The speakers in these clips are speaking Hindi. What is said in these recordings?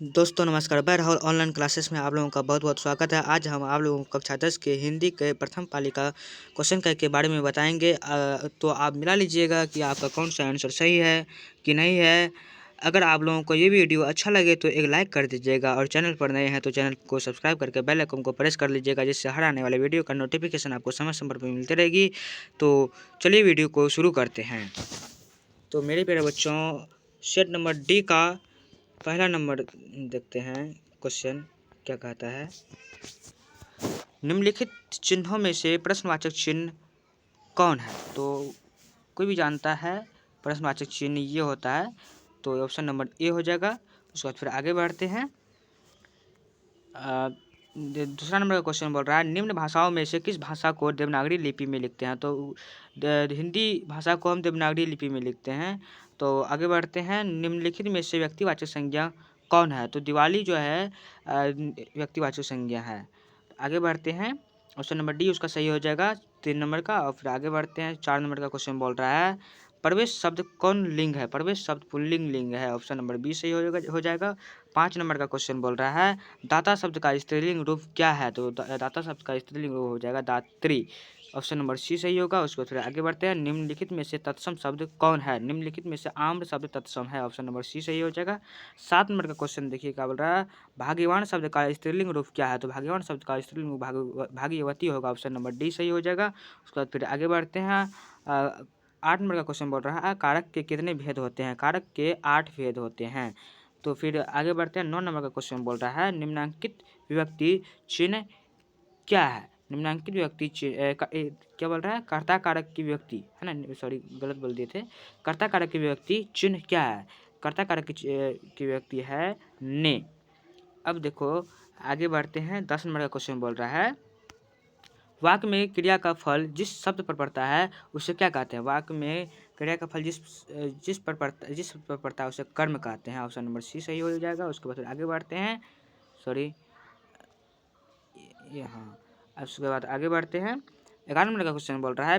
दोस्तों नमस्कार। मैं राहुल ऑनलाइन क्लासेस में आप लोगों का बहुत बहुत स्वागत है। आज हम आप लोगों को कक्षा 10 के हिंदी के प्रथम पाली का क्वेश्चन के बारे में बताएंगे। तो आप मिला लीजिएगा कि आपका कौन सा आंसर सही है कि नहीं है। अगर आप लोगों को ये वीडियो अच्छा लगे तो एक लाइक कर दीजिएगा और चैनल पर नए हैं तो चैनल को सब्सक्राइब करके बेल आइकन को प्रेस कर लीजिएगा, जिससे हर आने वाले वीडियो का नोटिफिकेशन आपको समय समय पर मिलती रहेगी। तो चलिए वीडियो को शुरू करते हैं। तो मेरे प्यारे बच्चों, सेट नंबर डी का पहला नंबर देखते हैं। क्वेश्चन क्या कहता है, निम्नलिखित चिन्हों में से प्रश्नवाचक चिन्ह कौन है। तो कोई भी जानता है प्रश्नवाचक चिन्ह ये होता है, तो ऑप्शन नंबर ए हो जाएगा। उसके बाद फिर आगे बढ़ते हैं। दूसरा नंबर का क्वेश्चन बोल रहा है, निम्न भाषाओं में से किस भाषा को देवनागरी लिपि में लिखते हैं। तो हिंदी भाषा को हम देवनागरी लिपि में लिखते हैं। तो आगे बढ़ते हैं, निम्नलिखित में से व्यक्तिवाचक संज्ञा कौन है। तो दिवाली जो है व्यक्तिवाचक संज्ञा है। आगे बढ़ते हैं, ऑप्शन नंबर डी उसका सही हो जाएगा 3 नंबर का। और फिर आगे बढ़ते हैं, 4 नंबर का क्वेश्चन बोल रहा है, प्रवेश शब्द कौन लिंग है। प्रवेश शब्द पुल्लिंग लिंग है। ऑप्शन नंबर बी सही हो जाएगा। 5 नंबर का क्वेश्चन बोल रहा है, दाता शब्द का स्त्रीलिंग रूप क्या है। तो दाता शब्द का स्त्रीलिंग रूप हो जाएगा दात्री। ऑप्शन नंबर सी सही होगा। उसको फिर आगे बढ़ते हैं, निम्नलिखित में से तत्सम शब्द कौन है। निम्नलिखित में से आम्र शब्द तत्सम है। ऑप्शन नंबर सी सही हो जाएगा। 7 नंबर का क्वेश्चन देखिए क्या बोल रहा है, भाग्यवान शब्द का स्त्रीलिंग रूप क्या है। तो भाग्यवान शब्द का स्त्रीलिंग रूप भाग्यवती होगा। ऑप्शन नंबर डी सही हो जाएगा। उसके बाद फिर आगे बढ़ते हैं, 8 नंबर का क्वेश्चन बोल रहा है, कारक के कितने भेद होते हैं। कारक के 8 भेद होते हैं। तो फिर आगे बढ़ते हैं, 9 नंबर का क्वेश्चन बोल रहा है, निम्नांकित विभक्ति चिन्ह क्या है। निम्नांकित विभक्ति क्या बोल रहा है, कर्ता कारक की विभक्ति है ना, सॉरी गलत बोल दिए थे। कर्ता कारक की विभक्ति चिन्ह क्या है। कर्ता कारक की विभक्ति है ने। अब देखो आगे बढ़ते हैं, 10 नंबर का क्वेश्चन बोल रहा है, वाक्य में क्रिया का फल जिस शब्द पर पड़ता है उसे क्या कहते हैं। वाक्य में क्रिया का फल जिस पर पड़ता है उसे कर्म कहते हैं। ऑप्शन नंबर सी सही हो जाएगा। उसके बाद आगे बढ़ते हैं, सॉरी ये हाँ, उसके बाद आगे बढ़ते हैं, 11 नंबर का क्वेश्चन बोल रहा है,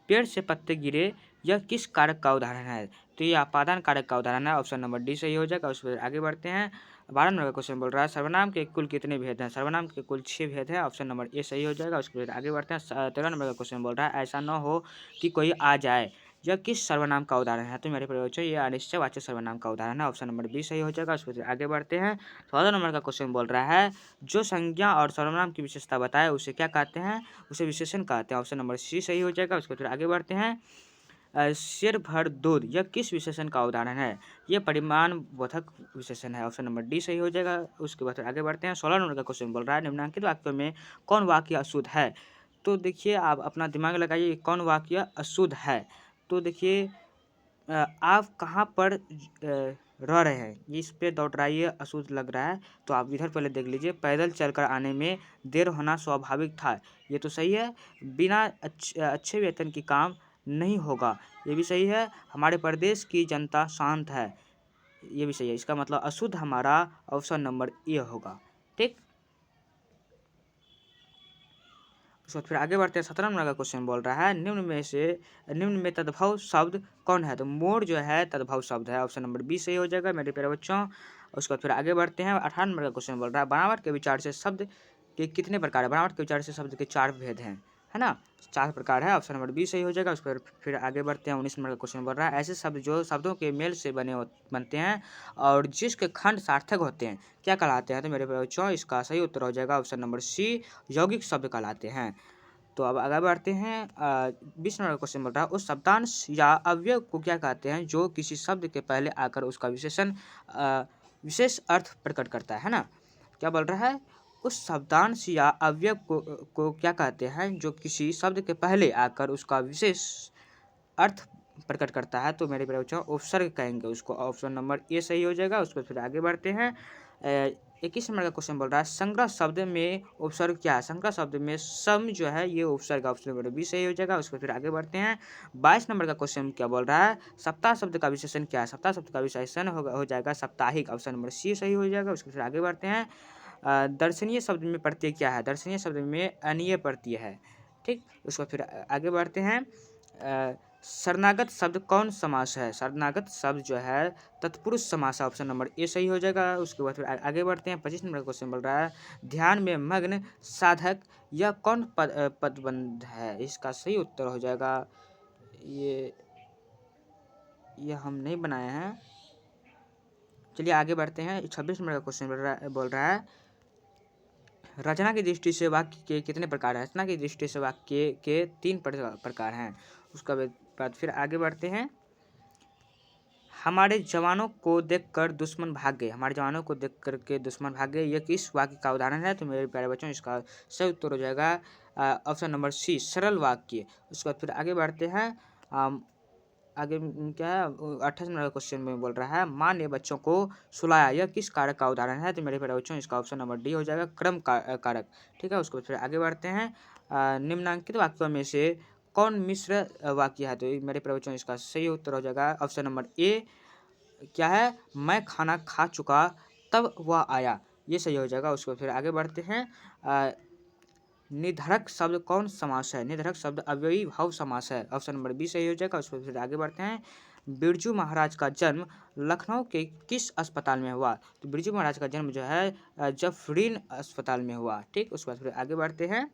पेड़ से पत्ते गिरे यह किस कारक का उदाहरण है। तो ये अपादान कारक का उदाहरण है। ऑप्शन नंबर डी सही हो जाएगा। उसके बाद आगे बढ़ते हैं, 12 नंबर का क्वेश्चन बोल रहा है, सर्वनाम के कुल कितने भेद हैं। सर्वनाम के कुल 6 भेद हैं। ऑप्शन नंबर ए सही हो जाएगा। उसके बाद आगे बढ़ते हैं, 13 नंबर का क्वेश्चन बोल रहा है, ऐसा न हो कि कोई आ जाए यह किस सर्वनाम का उदाहरण है। तो मेरे प्रिय बच्चों ये अनिश्चयवाचक सर्वनाम का उदाहरण है। ऑप्शन नंबर बी सही हो जाएगा। उसके बाद आगे बढ़ते हैं, 14 नंबर का क्वेश्चन बोल रहा है, जो संज्ञा और सर्वनाम की विशेषता बताए उसे क्या कहते हैं। उसे विशेषण कहते हैं। ऑप्शन नंबर सी सही हो जाएगा। उसके बाद आगे बढ़ते हैं, सिर भर दूध यह किस विशेषण का उदाहरण है। यह परिमाण बोधक विशेषण है। ऑप्शन नंबर डी सही हो जाएगा। उसके बाद आगे बढ़ते हैं, 16 नंबर का क्वेश्चन बोल रहा है, निम्नांकित वाक्यों में कौन वाक्य अशुद्ध है। तो देखिए आप अपना दिमाग लगाइए, कौन वाक्य अशुद्ध है। तो देखिए आप कहाँ पर रह रहे हैं, इस पे दोहराइए, अशुद्ध लग रहा है। तो आप इधर पहले देख लीजिए, पैदल चलकर आने में देर होना स्वाभाविक था, ये तो सही है। बिना अच्छे वेतन की काम नहीं होगा, ये भी सही है। हमारे प्रदेश की जनता शांत है, ये भी सही है। इसका मतलब अशुद्ध हमारा ऑप्शन नंबर ए होगा। ठीक, उसके बाद फिर आगे बढ़ते हैं, 17 नंबर का क्वेश्चन बोल रहा है, निम्न में तद्भव शब्द कौन है। तो मोर जो है तद्भव शब्द है। ऑप्शन नंबर बी सही हो जाएगा मेरे प्यारे बच्चों। उसके बाद फिर आगे बढ़ते हैं, 18 नंबर का क्वेश्चन बोल रहा है, बनावट के विचार से शब्द के कितने प्रकार है। बनावट के विचार से शब्द के 4 भेद हैं, है ना, 4 प्रकार है। ऑप्शन नंबर बी सही हो जाएगा। उसके बाद फिर आगे बढ़ते हैं, 19 नंबर का क्वेश्चन बोल रहा है, ऐसे शब्द जो शब्दों के मेल से बनते हैं और जिसके खंड सार्थक होते हैं क्या कहलाते हैं। तो मेरे प्यारे बच्चों इसका सही उत्तर हो जाएगा ऑप्शन नंबर सी, यौगिक शब्द कहलाते हैं। तो अब आगे बढ़ते हैं, 20 नंबर का क्वेश्चन बोल रहा है, उस शब्दांश या अवयव को क्या कहते हैं जो किसी शब्द के पहले आकर उसका विशेष अर्थ प्रकट करता है ना। क्या बोल रहा है, उस शब्दांश या अवयव को क्या कहते हैं जो किसी शब्द के पहले आकर उसका विशेष अर्थ प्रकट करता है। तो मेरे प्यारे बच्चों उपसर्ग कहेंगे उसको। ऑप्शन नंबर ए सही हो जाएगा। उसके बाद फिर आगे बढ़ते हैं, 21 नंबर का क्वेश्चन बोल रहा है, संग्रह शब्द में उपसर्ग क्या है। संग्रह शब्द में सम जो है ये उपसर्ग। ऑप्शन नंबर बी सही हो जाएगा। उसके बाद फिर आगे बढ़ते हैं, 22 नंबर का क्वेश्चन क्या बोल रहा है, सप्ताह शब्द का विशेषण क्या है। सप्ताह शब्द का विशेषण हो जाएगा साप्ताहिक। ऑप्शन नंबर सी सही हो जाएगा। उसके फिर आगे बढ़ते हैं, दर्शनीय शब्द में प्रत्यय क्या है। दर्शनीय शब्द में अनीय प्रत्यय है। ठीक, उसके बाद फिर आगे बढ़ते हैं, शरणागत शब्द कौन समास है? शरणागत शब्द जो है तत्पुरुष समास है। ऑप्शन नंबर ए सही हो जाएगा। उसके बाद फिर आगे बढ़ते हैं। 25 नंबर का क्वेश्चन बोल रहा है ध्यान में मग्न साधक यह कौन पदबंध है? इसका सही उत्तर हो जाएगा ये हम नहीं बनाए हैं। चलिए आगे बढ़ते हैं। 26 नंबर का क्वेश्चन बोल रहा है रचना की दृष्टि से वाक्य के कितने प्रकार हैं? रचना की दृष्टि से वाक्य के 3 प्रकार हैं। उसका बाद फिर आगे बढ़ते हैं। हमारे जवानों को देखकर दुश्मन भाग गए। हमारे जवानों को देख करके दुश्मन भाग गए, यह किस वाक्य का उदाहरण है? तो मेरे प्यारे बच्चों इसका सही उत्तर हो जाएगा ऑप्शन नंबर सी, सरल वाक्य। उसके बाद फिर आगे बढ़ते हैं। आगे क्या है 28 नंबर का क्वेश्चन में बोल रहा है माँ ने बच्चों को सुलाया, यह किस कारक का उदाहरण है? तो मेरे प्यारे बच्चों इसका ऑप्शन नंबर डी हो जाएगा, क्रम कारक। ठीक है, उसके बाद फिर आगे बढ़ते हैं। निम्नांकित वाक्यों में से कौन मिश्र वाक्य है? तो मेरे प्यारे बच्चों इसका सही उत्तर हो जाएगा ऑप्शन नंबर ए, क्या है, मैं खाना खा चुका तब वह आया, ये सही हो जाएगा। उसको फिर आगे बढ़ते हैं। निर्धारक शब्द कौन समास है? निर्धारक शब्द अव्ययी भाव समास है। ऑप्शन नंबर बी सही हो जाएगा। उसको फिर आगे बढ़ते हैं। बिरजू महाराज का जन्म लखनऊ के किस अस्पताल में हुआ? तो बिरजू महाराज का जन्म जो है जफरीन अस्पताल में हुआ। ठीक, उसके बाद फिर आगे बढ़ते हैं।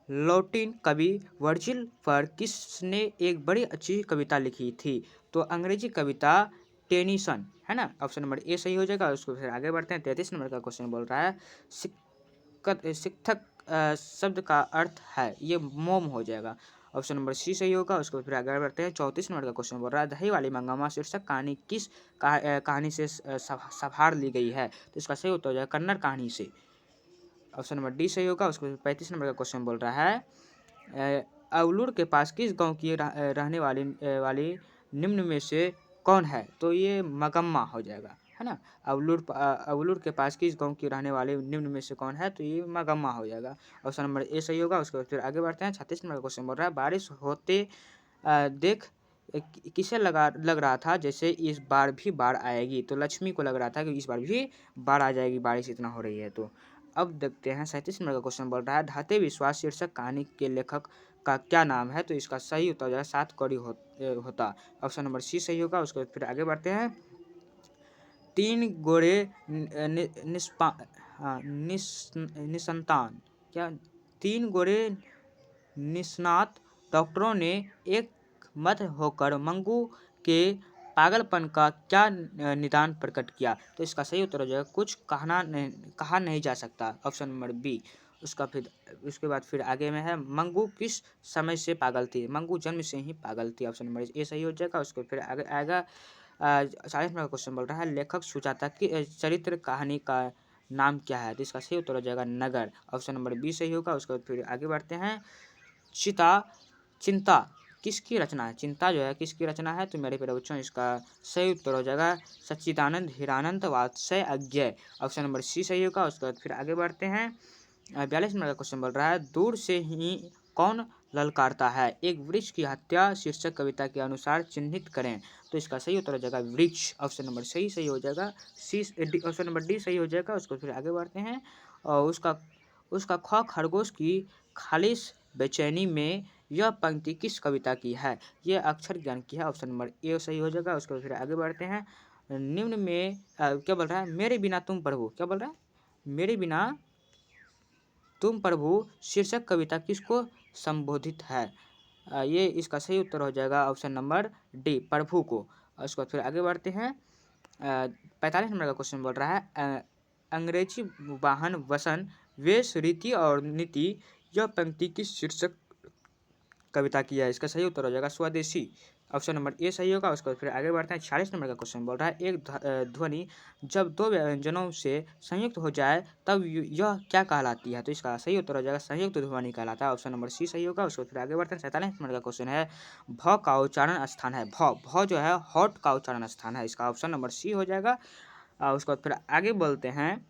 लैटिन कवि वर्जिल पर किसने एक बड़ी अच्छी कविता लिखी थी? तो अंग्रेजी कविता टेनिसन, है ना। ऑप्शन नंबर ए सही हो जाएगा। उसको फिर आगे बढ़ते हैं। 33 नंबर का क्वेश्चन बोल रहा है शिक्षक शब्द का अर्थ है, ये मोम हो जाएगा। ऑप्शन नंबर सी सही होगा। उसको फिर आगे बढ़ते हैं। 34 नंबर का क्वेश्चन बोल रहा है दही वाली मंगामा शीर्षक कहानी किस कहानी से सवार ली गई है? तो इसका सही उत्तर हो जाएगा कन्नड़ कहानी से। ऑप्शन नंबर डी सही होगा। उसको 35 नंबर का क्वेश्चन बोल रहा है अवलूर के पास किस गांव की रहने वाली निम्न में से कौन है? तो ये मगम्मा हो जाएगा, है ना। अवलूर के पास किस गांव की रहने वाले निम्न में से कौन है? तो ये मगम्मा हो जाएगा। ऑप्शन नंबर ए सही होगा। उसके बाद फिर आगे बढ़ते हैं। 36 नंबर का क्वेश्चन बोल रहा है बारिश होते देख किसे लग रहा था जैसे इस बार भी बाढ़ आएगी? तो लक्ष्मी को लग रहा था कि इस बार भी बाढ़ आ जाएगी, बारिश इतना हो रही है। तो अब देखते हैं। 37 नंबर का क्वेश्चन बोल रहा है ढाते विश्वास शीर्षक कहानी के लेखक का क्या नाम है? तो इसका सही उत्तर हो जाएगा सात कौड़ी होता। ऑप्शन नंबर सी सही होगा। उसके बाद फिर आगे बढ़ते हैं। तीन गोरे निसंतान, क्या, तीन गोरे निष्णात डॉक्टरों ने एक मत होकर मंगू के पागलपन का क्या निदान प्रकट किया? तो इसका सही उत्तर हो जाएगा कुछ कहा नहीं जा सकता। Option number B. उसके बाद फिर आगे में है मंगू किस समय से पागल थी? मंगू जन्म से ही पागल थी। ऑप्शन नंबर ए सही हो जाएगा। उसके फिर आगे आएगा 40 नंबर का क्वेश्चन बोल रहा है लेखक सुजाता की चरित्र कहानी का नाम क्या है? तो इसका सही उत्तर हो जाएगा नगर। ऑप्शन नंबर बी सही होगा। उसके बाद फिर आगे बढ़ते हैं। चिंता किसकी रचना है? चिंता जो है किसकी रचना है? तो मेरे प्यारे बच्चों इसका सही उत्तर हो जाएगा सच्चिदानंद हिरानंद वात्स्य अज्ञेय। ऑप्शन नंबर सी सही होगा। उसके बाद फिर आगे बढ़ते हैं। 42 नंबर का क्वेश्चन बोल रहा है दूर से ही कौन ललकारता है? एक वृक्ष की हत्या शीर्षक कविता के अनुसार चिन्हित करें। तो इसका सही उत्तर हो जाएगा वृक्ष। ऑप्शन नंबर सही हो जाएगा। ऑप्शन नंबर डी सही हो जाएगा। उसको फिर आगे बढ़ते हैं। और उसका ख खरगोश की खालिश बेचैनी में यह पंक्ति किस कविता की है? यह अक्षर ज्ञान की है। ऑप्शन नंबर ए सही हो जाएगा। उसको फिर आगे बढ़ते हैं। निम्न में क्या बोल रहा है मेरे बिना तुम प्रभु, क्या बोल रहा है मेरे बिना तुम प्रभु शीर्षक कविता किसको संबोधित है? ये इसका सही उत्तर हो जाएगा ऑप्शन नंबर डी, प्रभु को। उसके बाद फिर आगे बढ़ते हैं। 45 नंबर का क्वेश्चन बोल रहा है अंग्रेजी वाहन वसन वेश रीति और नीति यह पंक्ति किस शीर्षक कविता की है? इसका सही उत्तर हो जाएगा स्वदेशी। ऑप्शन नंबर ए सही होगा। उसके बाद फिर आगे बढ़ते हैं। 46 नंबर का क्वेश्चन बोल रहा है एक ध्वनि जब दो व्यंजनों से संयुक्त हो जाए तब यह क्या कहलाती है? तो इसका सही उत्तर हो जाएगा संयुक्त ध्वनि कहलाता है। ऑप्शन नंबर सी सही होगा। उसके बाद फिर आगे बढ़ते हैं। 47 नंबर का क्वेश्चन है भ का उच्चारण स्थान है। भ जो है हॉट का उच्चारण स्थान है। इसका ऑप्शन नंबर सी हो जाएगा। उसके बाद फिर आगे बोलते हैं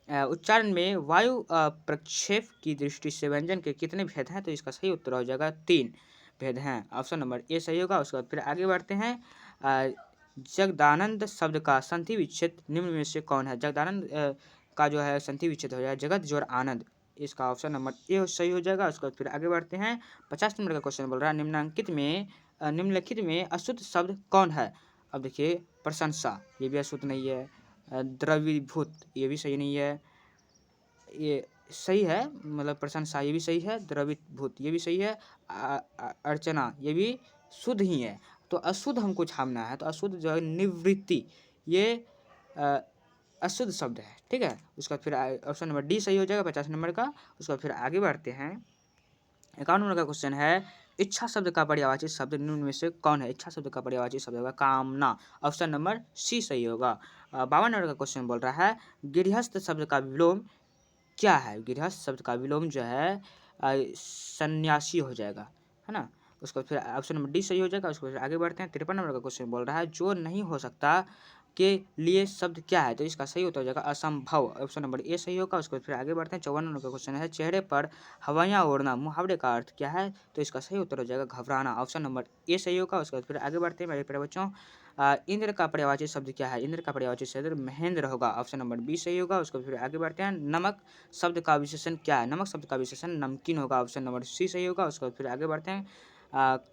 उच्चारण में वायु प्रक्षेप की दृष्टि से व्यंजन के कितने भेद हैं? तो इसका सही उत्तर हो जाएगा 3 भेद हैं। ऑप्शन नंबर ए सही होगा। उसके बाद फिर आगे बढ़ते हैं। जगदानंद शब्द का संधि विच्छेद निम्न में से कौन है? जगदानंद का जो है संधि विच्छेद हो जाएगा जगत जोड़ आनंद। इसका ऑप्शन नंबर ए सही हो जाएगा। उसके बाद फिर आगे बढ़ते हैं। 50 नंबर का क्वेश्चन बोल रहा है निम्नलिखित में अशुद्ध शब्द कौन है। अब देखिए प्रशंसा, ये भी अशुद्ध नहीं है। द्रवीभूत, ये भी सही नहीं है। ये सही है, मतलब प्रशंसा ये भी सही है। द्रवीभूत ये भी सही है। अर्चना ये भी शुद्ध ही है। तो अशुद्ध हमको छापना है, तो अशुद्ध जो है निवृत्ति, ये अशुद्ध शब्द है, ठीक है। उसका फिर ऑप्शन नंबर डी सही हो जाएगा 50 नंबर का। उसका फिर आगे बढ़ते हैं। 51 नंबर का क्वेश्चन है इच्छा शब्द का पर्यायवाची शब्द निम्न में से कौन है। इच्छा शब्द का पर्यायवाची शब्द होगा कामना, ऑप्शन नंबर सी सही होगा। 52 नंबर का क्वेश्चन बोल रहा है गृहस्थ शब्द का विलोम क्या है। गृहस्थ शब्द का विलोम जो है सन्यासी हो जाएगा, है ना। उसको फिर ऑप्शन नंबर डी सही हो जाएगा। उसको फिर आगे बढ़ते हैं। 53 नंबर का क्वेश्चन बोल रहा है जो नहीं हो सकता के लिए शब्द क्या है। तो इसका सही उत्तर हो जाएगा असंभव, ऑप्शन नंबर ए सही होगा। उसको फिर आगे बढ़ते हैं। 54 नंबर का क्वेश्चन है चेहरे पर हवाइयाँ उड़ना मुहावरे का अर्थ क्या है। तो इसका सही उत्तर हो जाएगा घबराना, ऑप्शन नंबर ए सही होगा। उसके बाद फिर आगे बढ़ते हैं मेरे प्यारे बच्चों। इंद्र का पर्यायवाची शब्द क्या है। इंद्र का पर्यायवाची शब्द महेंद्र होगा, ऑप्शन नंबर बी सही होगा। उसको फिर आगे बढ़ते हैं। नमक शब्द का विशेषण क्या है। नमक शब्द का विशेषण नमकीन होगा, ऑप्शन नंबर सी सही होगा। उसके बाद फिर आगे बढ़ते हैं।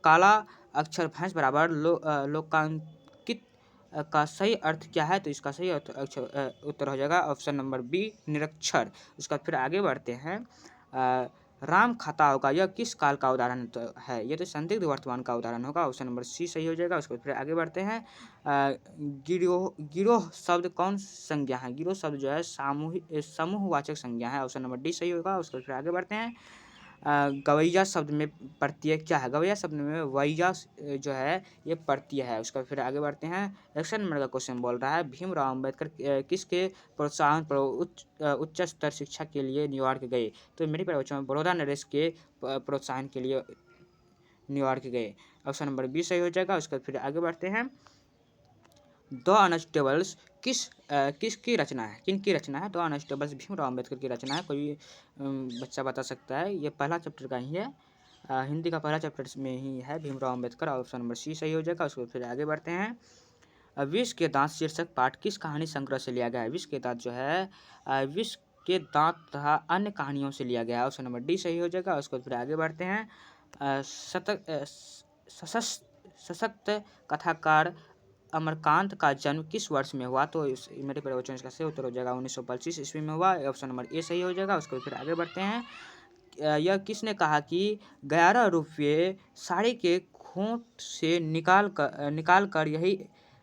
काला अक्षर भैंस बराबर लोकांकित का सही अर्थ क्या है। तो इसका सही उत्तर हो जाएगा ऑप्शन नंबर बी निरक्षर। उसका फिर आगे बढ़ते हैं। राम खाता होगा यह किस काल का उदाहरण है। ये तो संदिग्ध वर्तमान का उदाहरण होगा, ऑप्शन नंबर सी सही हो जाएगा। उसको फिर आगे बढ़ते हैं। गिरोह शब्द कौन संज्ञा है। गिरोह शब्द जो है सामूहिक समूहवाचक संज्ञा है, ऑप्शन नंबर डी सही होगा। उसको फिर आगे बढ़ते हैं। गवैया शब्द में प्रत्यय क्या है। गवैया शब्द में वैया जो है ये प्रत्यय है। उसका फिर आगे बढ़ते हैं। 61 नंबर का क्वेश्चन बोल रहा है भीमराव अम्बेडकर किसके प्रोत्साहन पर उच्च स्तर शिक्षा के लिए न्यूयॉर्क गए। तो मेरे प्यारे बच्चों में बड़ौदा नरेश के प्रोत्साहन के लिए न्यूयॉर्क गए, ऑप्शन नंबर बी सही हो जाएगा। उसका फिर आगे बढ़ते हैं। द अनस्टेबल्स किसकी रचना है, किन की रचना है। द अनस्टेबल्स भीमराव अम्बेडकर की रचना है। कोई बच्चा बता सकता है, ये पहला चैप्टर का ही है। हिंदी का पहला चैप्टर में ही है Bhimrao Ambedkar, option number C सही हो जाएगा। उसको फिर आगे बढ़ते हैं। विष के दांत शीर्षक पाठ किस कहानी संग्रह से लिया गया है। विष के दांत जो है विष के दांत तथा अन्य कहानियों से लिया गया है, ऑप्शन नंबर डी सही हो जाएगा। उसको फिर आगे बढ़ते हैं। सशक्त कथाकार अमरकांत का जन्म किस वर्ष में हुआ। तो मेरे प्यारे बच्चों इसका सही उत्तर हो जाएगा 1925 ईस्वी में हुआ, ऑप्शन नंबर ए सही हो जाएगा। उसको फिर आगे बढ़ते हैं। यह किसने कहा कि 11 रुपये साड़ी के खोट से निकाल कर यही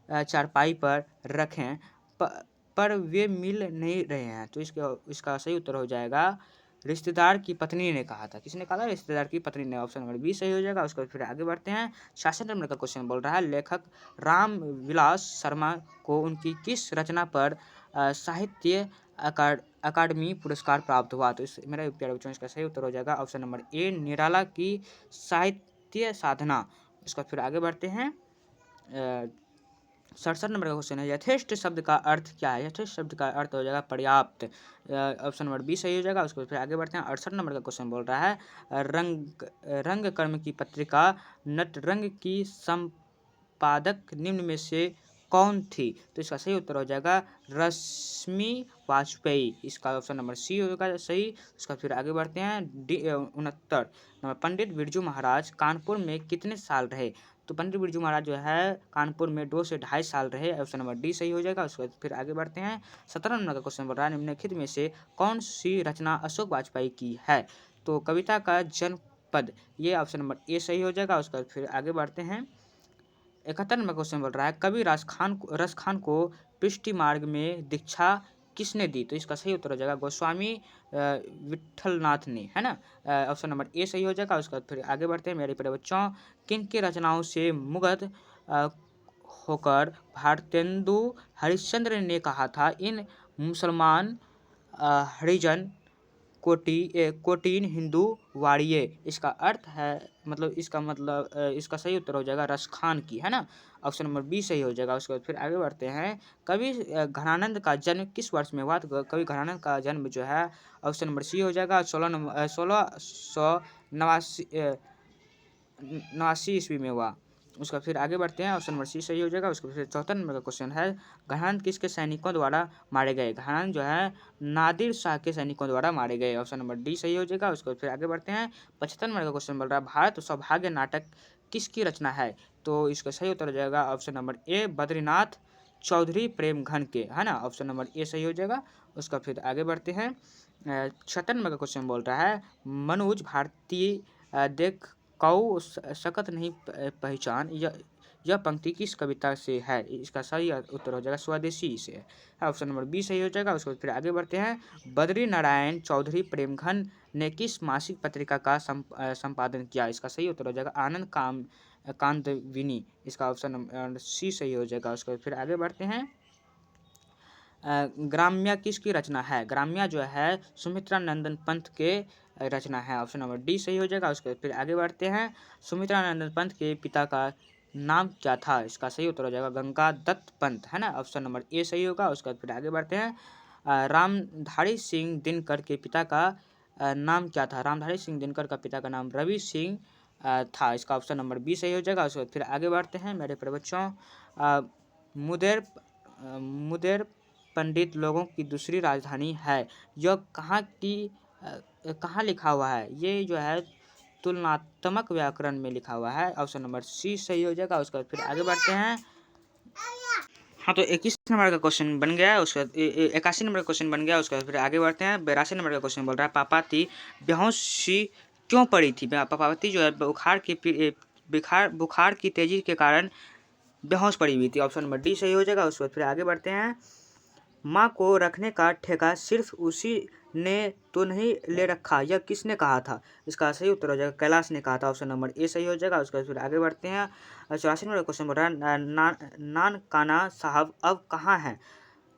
चारपाई पर रखें पर वे मिल नहीं रहे हैं। तो इसका सही उत्तर हो जाएगा रिश्तेदार की पत्नी ने कहा था। किसने कहा था, रिश्तेदार की पत्नी ने, ऑप्शन नंबर बी सही हो जाएगा। उसको फिर आगे बढ़ते हैं। 66 नंबर का क्वेश्चन बोल रहा है लेखक राम विलास शर्मा को उनकी किस रचना पर साहित्य अकादमी पुरस्कार प्राप्त हुआ। तो मेरा प्यारे बच्चों इसका सही उत्तर हो जाएगा ऑप्शन नंबर ए निराला की साहित्य साधना। इसका फिर आगे बढ़ते हैं। 67 नंबर का क्वेश्चन है यथेष्ट शब्द का अर्थ क्या है। यथेष्ट शब्द का अर्थ हो जाएगा पर्याप्त, ऑप्शन नंबर बी सही हो जाएगा। उसको फिर आगे बढ़ते हैं। 68 नंबर का क्वेश्चन बोल रहा है रंग कर्म की पत्रिका नटरंग की संपादक निम्न में से कौन थी। तो इसका सही उत्तर हो जाएगा रश्मि वाजपेयी, इसका ऑप्शन नंबर सी होगा सही। उसका फिर आगे बढ़ते हैं। 69 नंबर पंडित बिरजू महाराज कानपुर में कितने साल रहे। तो पंडित बिरजू महाराज जो है कानपुर में 2 से 2.5 साल रहे, ऑप्शन नंबर डी सही हो जाएगा। उसके बाद फिर आगे बढ़ते हैं। 17 नंबर का क्वेश्चन बोल रहा है निम्नलिखित में से कौन सी रचना अशोक वाजपेयी की है। तो कविता का जनपद, ये ऑप्शन नंबर ए सही हो जाएगा। उसके बाद फिर आगे बढ़ते हैं। 71 नंबर क्वेश्चन बोल रहा है कवि रस खान को पृष्टि मार्ग में दीक्षा किसने दी। तो इसका सही उत्तर हो जाएगा गोस्वामी विठलनाथ ने, है ना, ऑप्शन नंबर ए सही हो जाएगा। उसके बाद फिर आगे बढ़ते हैं मेरे प्यारे बच्चों। किन की रचनाओं से मुग्ध होकर भारतेंदु हरिश्चंद्र ने कहा था इन मुसलमान हरिजन कोटीन हिंदू वाड़िये। इसका अर्थ है इसका सही उत्तर हो जाएगा रस खान की, है ना, ऑप्शन नंबर बी सही हो जाएगा। उसके बाद फिर आगे बढ़ते हैं। कवि घनानंद का जन्म किस वर्ष में हुआ। तो कवि घनानंद का जन्म जो है ऑप्शन नंबर सी हो जाएगा 1689 ईस्वी में हुआ। उसका फिर आगे बढ़ते हैं, ऑप्शन नंबर सी सही हो जाएगा। उसका फिर चौथा नंबर का क्वेश्चन है, घनानंद किसके सैनिकों द्वारा मारे गए? घनानंद जो है नादिर शाह के सैनिकों द्वारा मारे गए। ऑप्शन नंबर डी सही हो जाएगा। उसको फिर आगे बढ़ते हैं, 75 नंबर का क्वेश्चन बोल रहा है, भारत सौभाग्य नाटक किसकी रचना है? तो इसका सही उत्तर हो जाएगा option number A, Badrinath Chaudhary Premghan के, है ना। ऑप्शन नंबर ए सही हो जाएगा। उसका फिर आगे बढ़ते हैं, 76 नंबर का क्वेश्चन बोल रहा है, मनोज भारतीय देख कौ सकत नहीं पहचान, यह पंक्ति किस कविता से है? इसका सही उत्तर हो जाएगा स्वदेशी से है। ऑप्शन नंबर बी सही हो जाएगा। उसको फिर आगे बढ़ते हैं, बद्री नारायण चौधरी प्रेमघन ने किस मासिक पत्रिका का संपादन किया? इसका सही उत्तर हो जाएगा आनंद कांतविनी। इसका ऑप्शन नंबर सी सही हो जाएगा। उसको फिर आगे बढ़ते हैं, ग्राम्या किसकी रचना है? ग्राम्या जो है सुमित्रा नंदन पंत के रचना है। ऑप्शन नंबर डी सही हो जाएगा। उसके फिर आगे बढ़ते हैं, सुमित्रा नंदन पंत के पिता का नाम क्या था? इसका सही उत्तर हो जाएगा गंगादत्त पंत, है ना। ऑप्शन नंबर ए सही होगा। उसके बाद फिर आगे बढ़ते हैं, रामधारी सिंह दिनकर के पिता का नाम क्या था? रामधारी सिंह दिनकर का पिता का नाम रवि सिंह था। इसका ऑप्शन नंबर बी सही हो जाएगा। उसके बाद फिर आगे बढ़ते हैं मेरे प्यारे बच्चों, मुदेर पंडित लोगों की दूसरी राजधानी है, यह कहाँ लिखा हुआ है? ये जो है तुलनात्मक व्याकरण में लिखा हुआ है। ऑप्शन नंबर सी सही हो जाएगा। उसके बाद फिर आगे बढ़ते हैं, हाँ तो 21 नंबर का क्वेश्चन बन गया। उसके बाद 81 नंबर का क्वेश्चन बन गया। उसके बाद फिर आगे बढ़ते हैं, 82 नंबर का क्वेश्चन बोल रहा है, पापाती बेहोशी क्यों पड़ी थी? पापाती जो है बुखार की तेजी के कारण बेहोश पड़ी हुई थी। ऑप्शन नंबर डी सही हो जाएगा। उसके बाद फिर आगे बढ़ते हैं, माँ को रखने का ठेका सिर्फ उसी ने तो नहीं ले रखा, यह किसने कहा था? इसका सही उत्तर हो जाएगा कैलाश ने कहा था। ऑप्शन नंबर ए सही हो जाएगा। उसके बाद फिर आगे बढ़ते हैं, 84 नंबर क्वेश्चन बोल रहा है, नानकाना साहब अब कहाँ हैं?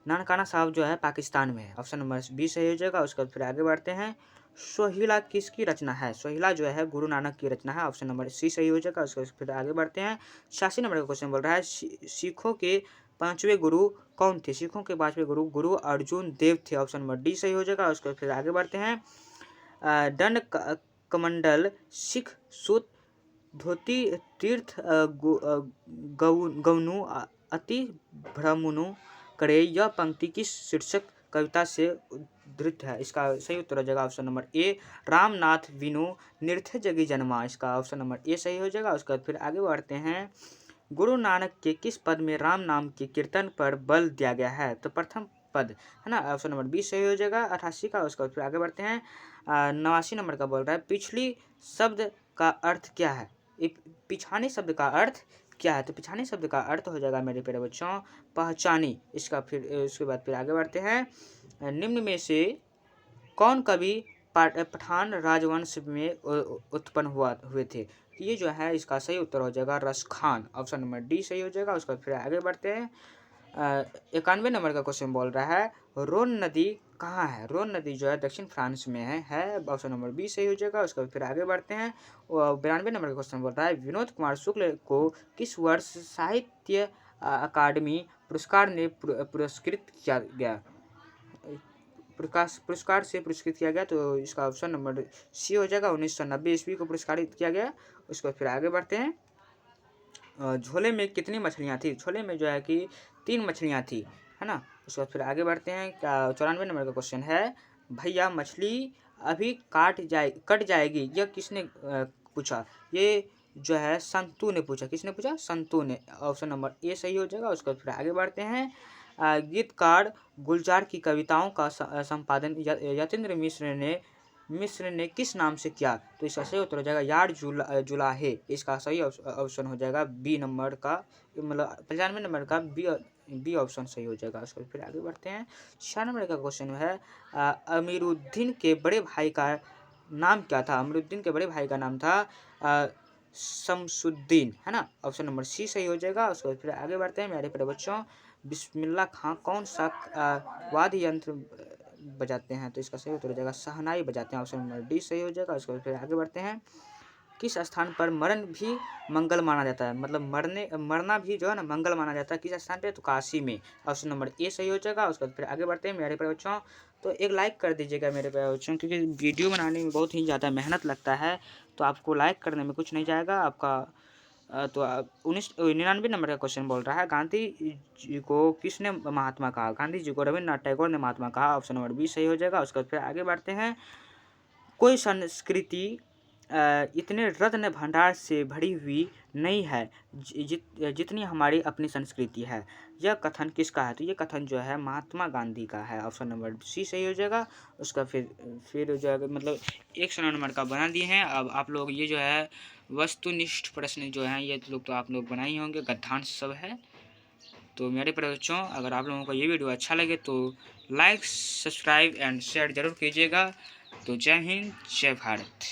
नानकाना साहब जो है पाकिस्तान में है। ऑप्शन नंबर बी सही हो जाएगा। उसके बाद फिर आगे बढ़ते हैं, सोहिला किसकी रचना है? सोहिला जो है गुरु नानक की रचना है। ऑप्शन नंबर सी सही हो जाएगा। उसके बाद फिर आगे बढ़ते हैं, 86 नंबर का क्वेश्चन बोल रहा है, सिखों के पांचवें गुरु कौन थे? सिखों के पांचवें गुरु अर्जुन देव थे। ऑप्शन नंबर डी सही हो जाएगा। उसके बाद फिर आगे बढ़ते हैं, दंड कमंडल सिख सुत धोती तीर्थ गौनु अति भ्रमुनु करे, यह पंक्ति किस शीर्षक कविता से उद्धृत है? इसका सही उत्तर हो जाएगा ऑप्शन नंबर ए, रामनाथ विनु नृत्य जगी जन्मा। इसका ऑप्शन नंबर ए सही हो जाएगा। उसके बाद फिर आगे बढ़ते हैं, गुरु नानक के किस पद में राम नाम के कीर्तन पर बल दिया गया है? तो प्रथम पद, है ना। ऑप्शन नंबर 20 सही हो जाएगा 88 का। उसका फिर आगे बढ़ते हैं, 89 नंबर का बोल रहा है, पिछली शब्द का अर्थ क्या है? पिछानी शब्द का अर्थ क्या है? तो पिछानी शब्द का अर्थ हो जाएगा मेरे प्यारे बच्चों पहचानी। इसका फिर उसके बाद फिर आगे बढ़ते हैं, निम्न में से कौन कवि पठान राजवंश में उत्पन्न हुए थे? ये जो है इसका सही उत्तर हो जाएगा रस खान। ऑप्शन नंबर डी सही हो जाएगा। उसके बाद फिर आगे बढ़ते हैं, 91 नंबर का क्वेश्चन बोल रहा है, रोन नदी कहाँ है? रोन नदी जो है दक्षिण फ्रांस में है। ऑप्शन नंबर बी सही हो जाएगा। उसके बाद फिर आगे बढ़ते हैं, 92 नंबर का क्वेश्चन बोल रहा है, विनोद कुमार शुक्ल को किस वर्ष साहित्य अकादमी पुरस्कार ने पुरस्कृत किया गया? पुरस्कार से पुरस्कृत किया गया। तो इसका ऑप्शन नंबर सी हो जाएगा, 1990 ईस्वी को पुरस्कारित किया गया। उसके बाद फिर आगे बढ़ते हैं, झोले में कितनी मछलियाँ थी? झोले में जो है कि 3 मछलियाँ थी, है ना। उसके बाद फिर आगे बढ़ते हैं, 94 नंबर का क्वेश्चन है, भैया मछली अभी कट जाएगी, यह किसने पूछा? ये जो है संतू ने पूछा। किसने पूछा? संतू ने। ऑप्शन नंबर ए सही हो जाएगा। उसके बाद फिर आगे बढ़ते हैं, गीतकार गुलजार की कविताओं का संपादन यतीन्द्र मिश्र ने किस नाम से किया? तो इसका सही उत्तर हो जाएगा यार जुलाहे। इसका सही ऑप्शन हो जाएगा बी नंबर का, मतलब 95 नंबर का बी ऑप्शन सही हो जाएगा। उसको फिर आगे बढ़ते हैं, 6 नंबर का क्वेश्चन है, अमीरुद्दीन के बड़े भाई का नाम क्या था? अमीरुद्दीन के बड़े भाई का नाम था शमसुद्दीन, है ना। ऑप्शन नंबर सी सही हो जाएगा। उसके बाद फिर आगे बढ़ते हैं मेरे प्यारे बच्चों, बिस्मिल्लाह खां कौन सा वाद्य यंत्र बजाते हैं? तो इसका सही उत्तर हो जाएगा शहनाई बजाते हैं। ऑप्शन नंबर डी सही हो जाएगा। उसके बाद फिर आगे बढ़ते हैं, किस स्थान पर मरण भी मंगल माना जाता है? मतलब मरना भी जो है ना मंगल माना जाता है, किस स्थान पे? तो काशी में। ऑप्शन नंबर ए सही हो जाएगा। उसके बाद फिर आगे बढ़ते हैं मेरे प्यारे बच्चों, तो एक लाइक कर दीजिएगा मेरे प्यारे बच्चों, क्योंकि वीडियो बनाने में बहुत ही ज़्यादा मेहनत लगता है, तो आपको लाइक करने में कुछ नहीं जाएगा, आपका तो 99 नंबर का क्वेश्चन बोल रहा है, गांधी जी को किसने महात्मा कहा? गांधी जी को रविन्द्रनाथ टैगोर ने महात्मा कहा। ऑप्शन नंबर बी सही हो जाएगा। उसके बाद फिर आगे बढ़ते हैं। कोई संस्कृति इतने रत्न भंडार से भरी हुई नहीं है जितनी हमारी अपनी संस्कृति है। यह कथन किसका है? तो ये कथन जो है महात्मा गांधी का है। ऑप्शन नंबर सी सही हो जाएगा। उसका फिर जो है मतलब 100 नंबर का बना दिए हैं। अब आप लोग ये जो है वस्तुनिष्ठ प्रश्न जो हैं ये लोग तो आप लोग बनाए ही होंगे, गद्यांश सब है। तो मेरे प्यारे बच्चों, अगर आप लोगों को ये वीडियो अच्छा लगे तो लाइक, सब्सक्राइब एंड शेयर जरूर कीजिएगा। तो जय हिंद, जय भारत।